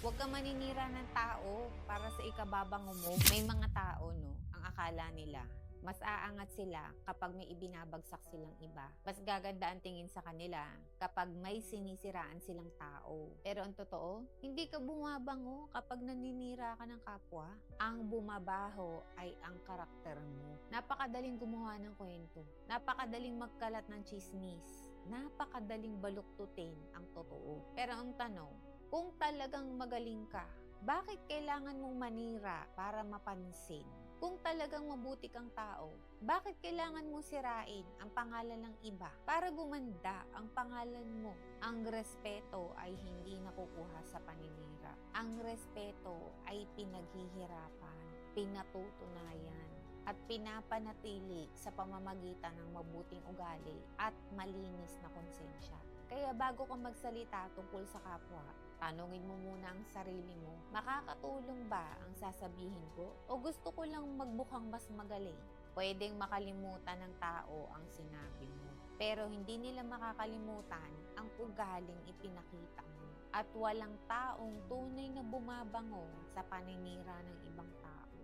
Huwag kang maninira ng tao para sa ikababango mo. May mga tao, no, ang akala nila, mas aangat sila kapag may ibinabagsak silang iba. Mas gaganda ang tingin sa kanila kapag may sinisiraan silang tao. Pero ang totoo, hindi ka bumabango kapag naninira ka ng kapwa. Ang bumabaho ay ang karakter mo. Napakadaling gumawa ng kwento. Napakadaling magkalat ng chismis. Napakadaling baluktutin ang totoo. Pero ang tanong, kung talagang magaling ka, bakit kailangan mong manira para mapansin? Kung talagang mabuti kang tao, bakit kailangan mong sirain ang pangalan ng iba para gumanda ang pangalan mo? Ang respeto ay hindi nakukuha sa paninira. Ang respeto ay pinaghihirapan, pinatutunayan, at pinapanatili sa pamamagitan ng mabuting ugali at malinis na konsensya. Kaya bago ka magsalita tungkol sa kapwa, tanungin mo muna ang sarili mo, makakatulong ba ang sasabihin ko? O gusto ko lang magbukhang mas magaling? Pwedeng makalimutan ng tao ang sinabi mo, pero hindi nila makakalimutan ang ugaling ipinakita mo. At walang taong tunay na bumabango sa paninira ng ibang tao.